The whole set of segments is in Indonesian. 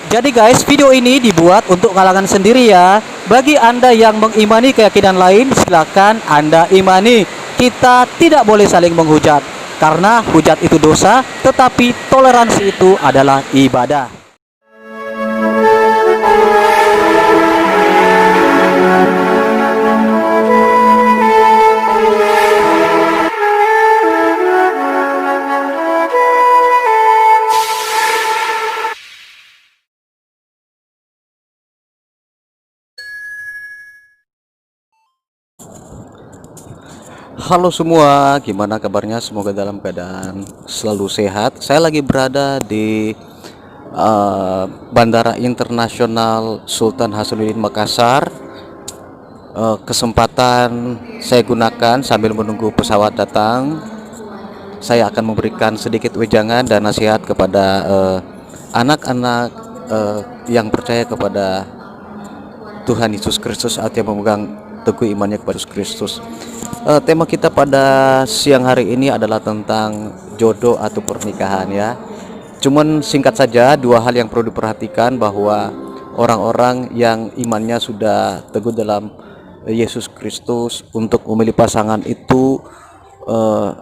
Jadi guys, video ini dibuat untuk kalangan sendiri ya. Bagi Anda yang mengimani keyakinan lain, silakan Anda imani. Kita tidak boleh saling menghujat. Karena hujat itu dosa, tetapi toleransi itu adalah ibadah. Halo semua, gimana kabarnya? Semoga dalam keadaan selalu sehat. Saya lagi berada di Bandara Internasional Sultan Hasanuddin Makassar. Kesempatan saya gunakan sambil menunggu pesawat datang. Saya akan memberikan sedikit wejangan dan nasihat kepada anak-anak yang percaya kepada Tuhan Yesus Kristus atau yang memegang teguh imannya kepada Yesus Kristus. Tema kita pada siang hari ini adalah tentang jodoh atau pernikahan ya. Cuman singkat saja, dua hal yang perlu diperhatikan bahwa orang-orang yang imannya sudah teguh dalam Yesus Kristus untuk memilih pasangan itu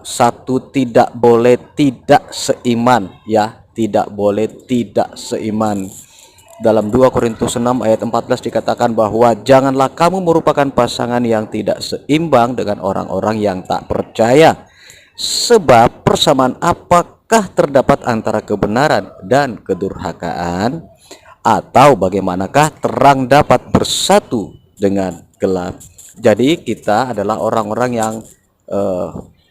satu, tidak boleh tidak seiman ya, tidak boleh tidak seiman. Dalam 2 Korintus 6 ayat 14 dikatakan bahwa janganlah kamu merupakan pasangan yang tidak seimbang dengan orang-orang yang tak percaya. Sebab persamaan apakah terdapat antara kebenaran dan kedurhakaan? Atau bagaimanakah terang dapat bersatu dengan gelap? Jadi kita adalah orang-orang yang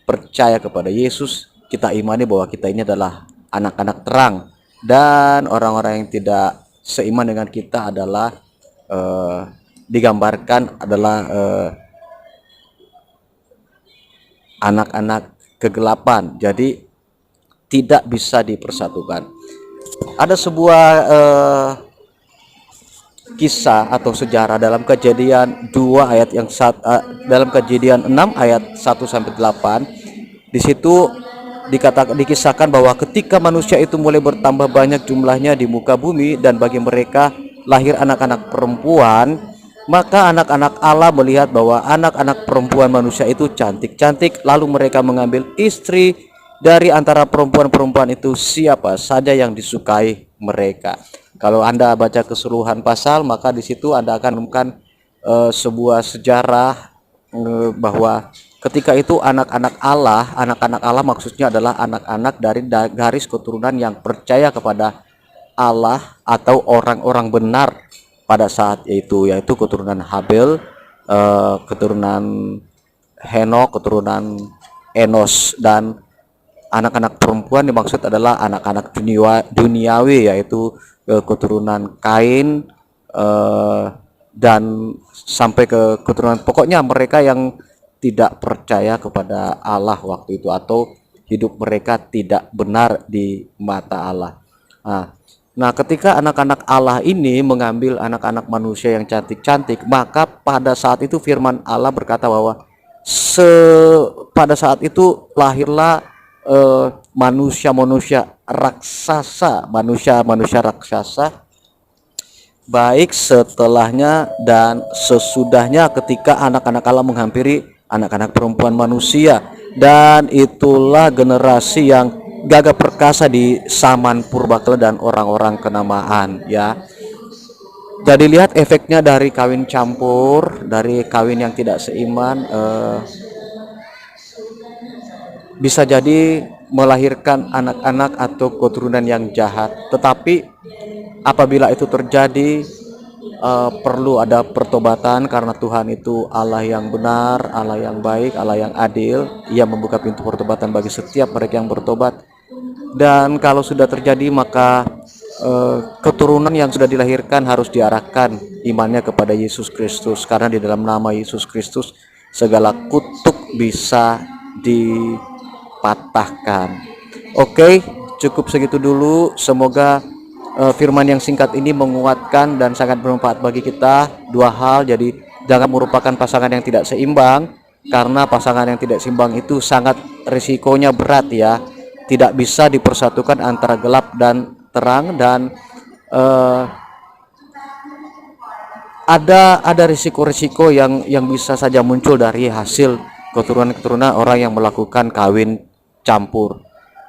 percaya kepada Yesus. Kita imani bahwa kita ini adalah anak-anak terang. Dan orang-orang yang tidak seiman dengan kita adalah digambarkan adalah anak-anak kegelapan. Jadi tidak bisa dipersatukan. Ada sebuah kisah atau sejarah dalam Kejadian 2 ayat yang dalam Kejadian 6 ayat 1 sampai 8. Di situ dikisahkan bahwa ketika manusia itu mulai bertambah banyak jumlahnya di muka bumi dan bagi mereka lahir anak-anak perempuan, maka anak-anak Allah melihat bahwa anak-anak perempuan manusia itu cantik-cantik, lalu mereka mengambil istri dari antara perempuan-perempuan itu siapa saja yang disukai mereka. Kalau Anda baca keseluruhan pasal, maka di situ Anda akan menemukan sebuah sejarah bahwa ketika itu anak-anak Allah maksudnya adalah anak-anak dari garis keturunan yang percaya kepada Allah atau orang-orang benar pada saat itu, yaitu keturunan Habel, keturunan Henok, keturunan Enos, dan anak-anak perempuan dimaksud adalah anak-anak duniawi, yaitu keturunan Kain dan sampai ke keturunan, pokoknya mereka yang tidak percaya kepada Allah waktu itu atau hidup mereka tidak benar di mata Allah. Nah, ketika anak-anak Allah ini mengambil anak-anak manusia yang cantik-cantik, maka pada saat itu firman Allah berkata bahwa pada saat itu lahirlah manusia-manusia raksasa, manusia raksasa, baik setelahnya dan sesudahnya ketika anak-anak Allah menghampiri anak-anak perempuan manusia. Dan itulah generasi yang gagah perkasa di zaman purbakala dan orang-orang kenamaan ya. Jadi lihat efeknya dari kawin campur, dari kawin yang tidak seiman, bisa jadi melahirkan anak-anak atau keturunan yang jahat. Tetapi apabila itu terjadi, perlu ada pertobatan karena Tuhan itu Allah yang benar, Allah yang baik, Allah yang adil. Ia membuka pintu pertobatan bagi setiap mereka yang bertobat. Dan kalau sudah terjadi, maka keturunan yang sudah dilahirkan harus diarahkan imannya kepada Yesus Kristus, karena di dalam nama Yesus Kristus segala kutuk bisa dipatahkan. Oke, cukup segitu dulu. Semoga firman yang singkat ini menguatkan dan sangat bermanfaat bagi kita. Dua hal, jadi jangan merupakan pasangan yang tidak seimbang, karena pasangan yang tidak seimbang itu sangat risikonya berat ya. Tidak bisa dipersatukan antara gelap dan terang, dan eh, ada risiko-risiko yang bisa saja muncul dari hasil keturunan-keturunan orang yang melakukan kawin campur.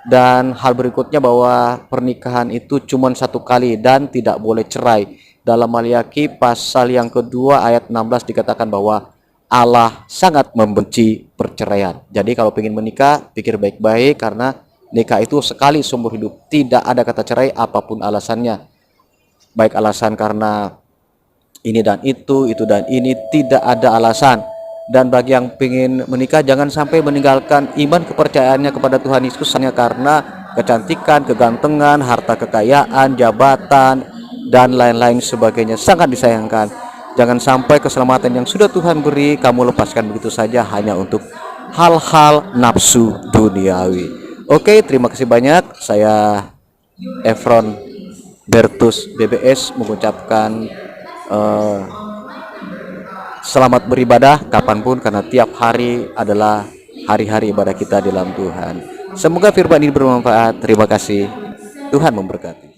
Dan hal berikutnya bahwa pernikahan itu cuma satu kali dan tidak boleh cerai. Dalam Maliaki pasal yang kedua ayat 16 dikatakan bahwa Allah sangat membenci perceraian. Jadi kalau ingin menikah, pikir baik-baik, karena nikah itu sekali seumur hidup. Tidak ada kata cerai apapun alasannya. Baik alasan karena ini dan itu dan ini, tidak ada alasan. Dan bagi yang ingin menikah, jangan sampai meninggalkan iman kepercayaannya kepada Tuhan Yesus hanya karena kecantikan, kegantengan, harta kekayaan, jabatan, dan lain-lain sebagainya. Sangat disayangkan. Jangan sampai keselamatan yang sudah Tuhan beri kamu lepaskan begitu saja hanya untuk hal-hal nafsu duniawi. Oke, terima kasih banyak. Saya Efron Bertus BBS mengucapkan selamat beribadah kapanpun, karena tiap hari adalah hari-hari ibadah kita di dalam Tuhan. Semoga firman ini bermanfaat. Terima kasih. Tuhan memberkati.